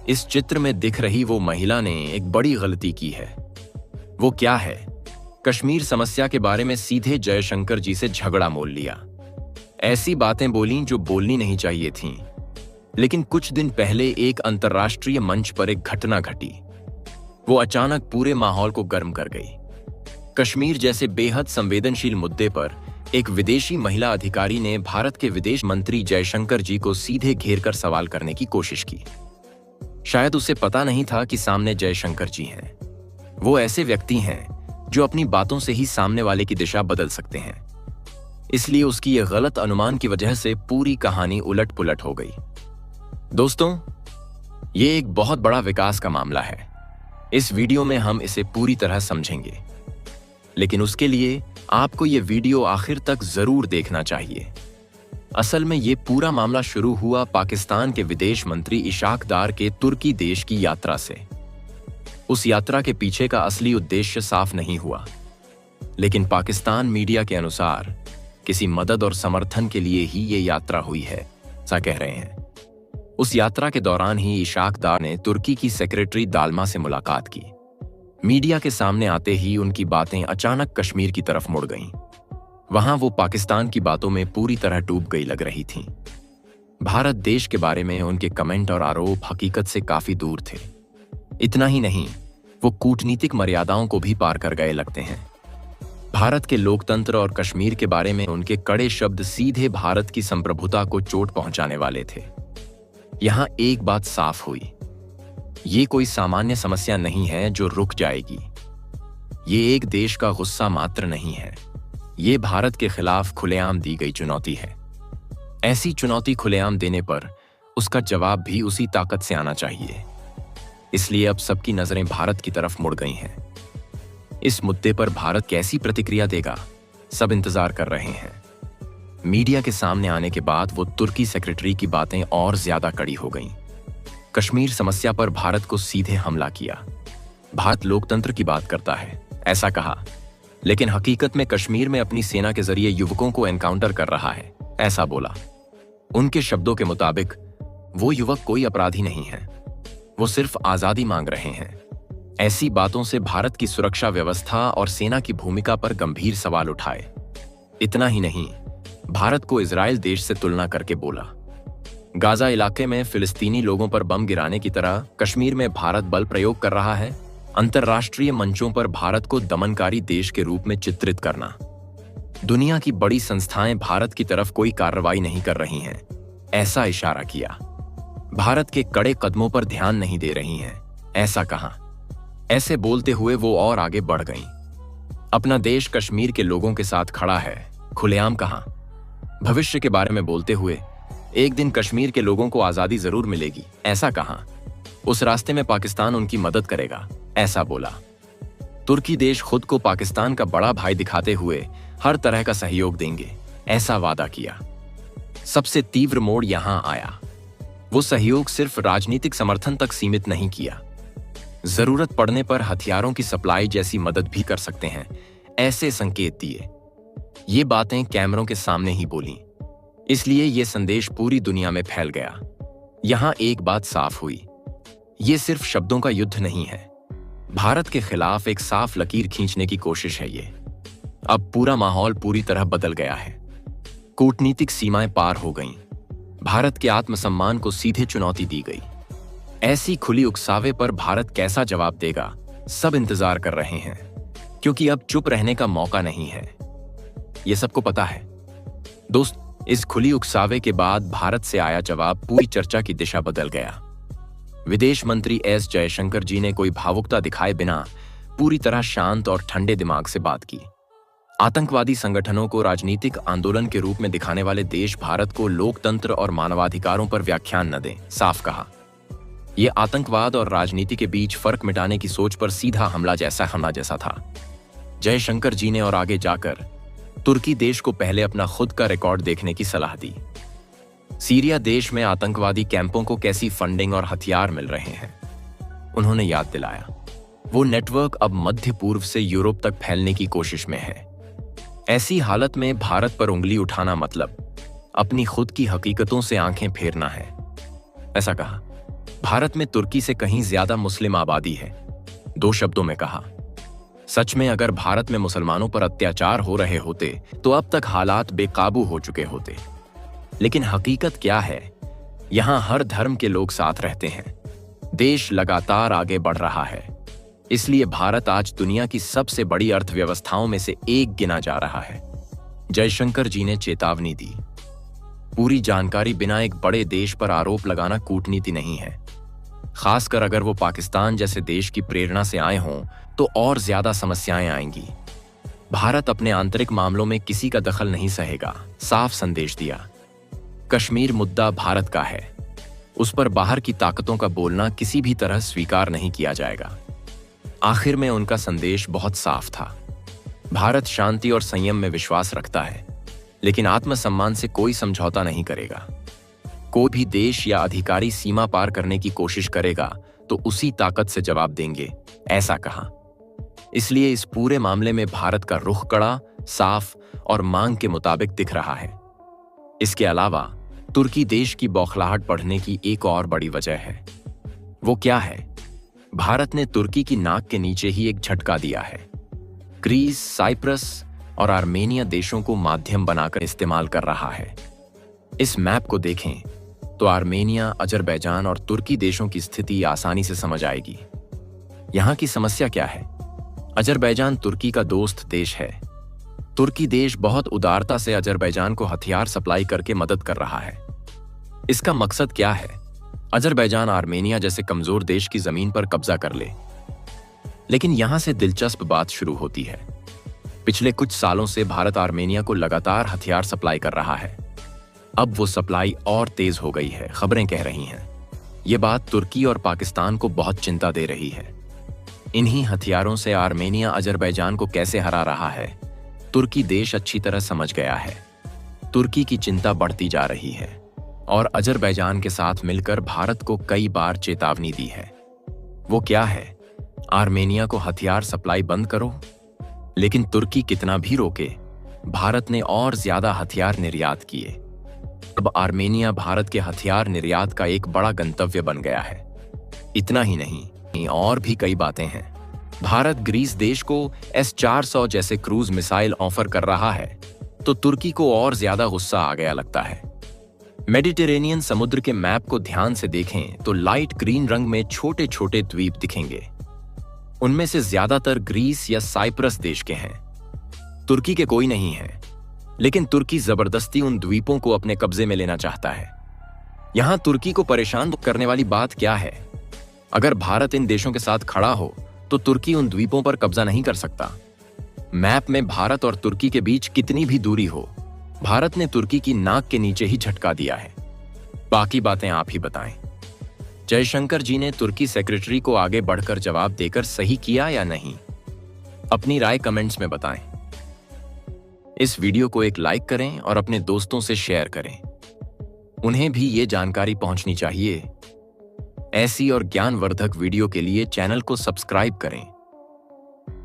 इस चित्र में दिख रही वो महिला ने एक बड़ी गलती की है। वो क्या है? कश्मीर समस्या के बारे में सीधे जयशंकर जी से झगड़ा मोल लिया। ऐसी बातें बोलीं जो बोलनी नहीं चाहिए थीं। लेकिन कुछ दिन पहले एक अंतर्राष्ट्रीय मंच पर एक घटना घटी। वो अचानक पूरे माहौल को गर्म कर गई। कश्मीर जैसे बेहद संवेदनशील मुद्दे पर एक विदेशी महिला अधिकारी ने भारत के विदेश मंत्री जयशंकर जी को सीधे घेर कर सवाल करने की कोशिश की। शायद उसे पता नहीं था कि सामने जयशंकर जी हैं। वो ऐसे व्यक्ति हैं जो अपनी बातों से ही सामने वाले की दिशा बदल सकते हैं। इसलिए उसकी यह गलत अनुमान की वजह से पूरी कहानी उलट पुलट हो गई। दोस्तों, ये एक बहुत बड़ा विकास का मामला है। इस वीडियो में हम इसे पूरी तरह समझेंगे, लेकिन उसके लिए आपको ये वीडियो आखिर तक जरूर देखना चाहिए। असल में ये पूरा मामला शुरू हुआ पाकिस्तान के विदेश मंत्री इशाक डार के तुर्की देश की यात्रा से। उस यात्रा के पीछे का असली उद्देश्य साफ नहीं हुआ, लेकिन पाकिस्तान मीडिया के अनुसार किसी मदद और समर्थन के लिए ही ये यात्रा हुई है, ऐसा कह रहे हैं। उस यात्रा के दौरान ही इशाक डार ने तुर्की की सेक्रेटरी दालमा से मुलाकात की। मीडिया के सामने आते ही उनकी बातें अचानक कश्मीर की तरफ मुड़ गईं। वहां वो पाकिस्तान की बातों में पूरी तरह डूब गई लग रही थीं। भारत देश के बारे में उनके कमेंट और आरोप हकीकत से काफी दूर थे। इतना ही नहीं, वो कूटनीतिक मर्यादाओं को भी पार कर गए लगते हैं। भारत के लोकतंत्र और कश्मीर के बारे में उनके कड़े शब्द सीधे भारत की संप्रभुता को चोट पहुंचाने वाले थे। यहां एक बात साफ हुई, ये कोई सामान्य समस्या नहीं है जो रुक जाएगी। ये एक देश का गुस्सा मात्र नहीं है, ये भारत के खिलाफ खुलेआम दी गई चुनौती है। ऐसी चुनौती खुलेआम देने पर उसका जवाब भी उसी ताकत से आना चाहिए। इसलिए अब सबकी नजरें भारत की तरफ मुड़ गई हैं। इस मुद्दे पर भारत कैसी प्रतिक्रिया देगा, सब इंतजार कर रहे हैं। मीडिया के सामने आने के बाद वो तुर्की सेक्रेटरी की बातें और ज्यादा कड़ी हो गईं। कश्मीर समस्या पर भारत को सीधे हमला किया। भारत लोकतंत्र की बात करता है, ऐसा कहा, लेकिन हकीकत में कश्मीर में अपनी सेना के जरिए युवकों को एनकाउंटर कर रहा है, ऐसा बोला। उनके शब्दों के मुताबिक वो युवक कोई अपराधी नहीं है, वो सिर्फ आजादी मांग रहे हैं। ऐसी बातों से भारत की सुरक्षा व्यवस्था और सेना की भूमिका पर गंभीर सवाल उठाए। इतना ही नहीं, भारत को इजराइल देश से तुलना करके बोला, गाजा इलाके में फिलिस्तीनी लोगों पर बम गिराने की तरह कश्मीर में भारत बल प्रयोग कर रहा है। अंतर्राष्ट्रीय मंचों पर भारत को दमनकारी देश के रूप में चित्रित करना। दुनिया की बड़ी संस्थाएं भारत की तरफ कोई कार्रवाई नहीं कर रही हैं, ऐसा इशारा किया। भारत के कड़े कदमों पर ध्यान नहीं दे रही हैं, ऐसा कहा। ऐसे बोलते हुए वो और आगे बढ़ गईं। अपना देश कश्मीर के लोगों के साथ खड़ा है, खुलेआम कहा। भविष्य के बारे में बोलते हुए एक दिन कश्मीर के लोगों को आजादी जरूर मिलेगी, ऐसा कहा। उस रास्ते में पाकिस्तान उनकी मदद करेगा, ऐसा बोला। तुर्की देश खुद को पाकिस्तान का बड़ा भाई दिखाते हुए हर तरह का सहयोग देंगे, ऐसा वादा किया। सबसे तीव्र मोड़ यहां आया। वो सहयोग सिर्फ राजनीतिक समर्थन तक सीमित नहीं किया, जरूरत पड़ने पर हथियारों की सप्लाई जैसी मदद भी कर सकते हैं, ऐसे संकेत दिए। ये बातें कैमरों के सामने ही बोली, इसलिए ये संदेश पूरी दुनिया में फैल गया। यहां एक बात साफ हुई, ये सिर्फ शब्दों का युद्ध नहीं है, भारत के खिलाफ एक साफ लकीर खींचने की कोशिश है ये। अब पूरा माहौल पूरी तरह बदल गया है। कूटनीतिक सीमाएं पार हो गईं। भारत के आत्मसम्मान को सीधे चुनौती दी गई। ऐसी खुली उकसावे पर भारत कैसा जवाब देगा, सब इंतजार कर रहे हैं, क्योंकि अब चुप रहने का मौका नहीं है। ये सबको पता है। दोस्त, इस खुली उकसावे के बाद भारत से आया जवाब पूरी चर्चा की दिशा बदल गया। विदेश मंत्री एस जयशंकर जी ने कोई भावुकता दिखाए बिना पूरी तरह शांत और ठंडे दिमाग से बात की। आतंकवादी संगठनों को राजनीतिक आंदोलन के रूप में दिखाने वाले देश भारत को लोकतंत्र और मानवाधिकारों पर व्याख्यान न दें, साफ कहा। यह आतंकवाद और राजनीति के बीच फर्क मिटाने की सोच पर सीधा हमला जैसा था। जयशंकर जी ने और आगे जाकर तुर्की देश को पहले अपना खुद का रिकॉर्ड देखने की सलाह दी। सीरिया देश में आतंकवादी कैंपों को कैसी फंडिंग और हथियार मिल रहे हैं, उन्होंने याद दिलाया। वो नेटवर्क अब मध्य पूर्व से यूरोप तक फैलने की कोशिश में है। ऐसी हालत में भारत पर उंगली उठाना मतलब अपनी खुद की हकीकतों से आंखें फेरना है, ऐसा कहा। भारत में तुर्की से कहीं ज्यादा मुस्लिम आबादी है। 2 शब्दों में कहा, सच में अगर भारत में मुसलमानों पर अत्याचार हो रहे होते तो अब तक हालात बेकाबू हो चुके होते। लेकिन हकीकत क्या है? यहां हर धर्म के लोग साथ रहते हैं। देश लगातार आगे बढ़ रहा है। इसलिए भारत आज दुनिया की सबसे बड़ी अर्थव्यवस्थाओं में से एक गिना जा रहा है। जयशंकर जी ने चेतावनी दी, पूरी जानकारी बिना एक बड़े देश पर आरोप लगाना कूटनीति नहीं है। खासकर अगर वो पाकिस्तान जैसे देश की प्रेरणा से आए हों तो और ज्यादा समस्याएं आएंगी। भारत अपने आंतरिक मामलों में किसी का दखल नहीं सहेगा, साफ संदेश दिया। कश्मीर मुद्दा भारत का है, उस पर बाहर की ताकतों का बोलना किसी भी तरह स्वीकार नहीं किया जाएगा। आखिर में उनका संदेश बहुत साफ था। भारत शांति और संयम में विश्वास रखता है, लेकिन आत्मसम्मान से कोई समझौता नहीं करेगा। कोई भी देश या अधिकारी सीमा पार करने की कोशिश करेगा तो उसी ताकत से जवाब देंगे, ऐसा कहा। इसलिए इस पूरे मामले में भारत का रुख कड़ा, साफ और मांग के मुताबिक दिख रहा है। इसके अलावा तुर्की देश की बौखलाहट बढ़ने की एक और बड़ी वजह है। वो क्या है? भारत ने तुर्की की नाक के नीचे ही एक झटका दिया है। ग्रीस, साइप्रस और आर्मेनिया देशों को माध्यम बनाकर इस्तेमाल कर रहा है। इस मैप को देखें तो आर्मेनिया, अजरबैजान और तुर्की देशों की स्थिति आसानी से समझ आएगी। यहां की समस्या क्या है? अजरबैजान तुर्की का दोस्त देश है। तुर्की देश बहुत उदारता से अजरबैजान को हथियार सप्लाई करके मदद कर रहा है। इसका मकसद क्या है? अजरबैजान आर्मेनिया जैसे कमजोर देश की जमीन पर कब्जा कर ले। लेकिन यहां से दिलचस्प बात शुरू होती है। पिछले कुछ सालों से भारत आर्मेनिया को लगातार हथियार सप्लाई कर रहा है। अब वो सप्लाई और तेज हो गई है, खबरें कह रही हैं। ये बात तुर्की और पाकिस्तान को बहुत चिंता दे रही है। इन्हीं हथियारों से आर्मेनिया अजरबैजान को कैसे हरा रहा है, तुर्की देश अच्छी तरह समझ गया है। तुर्की की चिंता बढ़ती जा रही है और अजरबैजान के साथ मिलकर भारत को कई बार चेतावनी दी है। वो क्या है? आर्मेनिया को हथियार सप्लाई बंद करो। लेकिन तुर्की कितना भी रोके, भारत ने और ज्यादा हथियार निर्यात किए। अब आर्मेनिया भारत के हथियार निर्यात का एक बड़ा गंतव्य बन गया है। इतना ही नहीं, और भी कई बातें हैं। भारत ग्रीस देश को S-400 जैसे क्रूज मिसाइल ऑफर कर रहा है तो तुर्की को और ज्यादा गुस्सा आ गया लगता है। मेडिटेरेनियन समुद्र के मैप को ध्यान से देखें तो लाइट ग्रीन रंग में छोटे छोटे द्वीप दिखेंगे। उनमें से ज्यादातर ग्रीस या साइप्रस देश के हैं। तुर्की के कोई नहीं है, लेकिन तुर्की जबरदस्ती उन द्वीपों को अपने कब्जे में लेना चाहता है। यहां तुर्की को परेशान करने वाली बात क्या है? अगर भारत इन देशों के साथ खड़ा हो तो तुर्की उन द्वीपों पर कब्जा नहीं कर सकता। मैप में भारत और तुर्की के बीच कितनी भी दूरी हो, भारत ने तुर्की की नाक के नीचे ही झटका दिया है। बाकी बातें आप ही बताएं। जयशंकर जी ने तुर्की सेक्रेटरी को आगे बढ़कर जवाब देकर सही किया या नहीं? अपनी राय कमेंट्स में बताएं। इस वीडियो को एक लाइक करें और अपने दोस्तों से शेयर करें। उन्हें भी ये जानकारी पहुंचनी चाहिए। ऐसी और ज्ञानवर्धक वीडियो के लिए चैनल को सब्सक्राइब करें।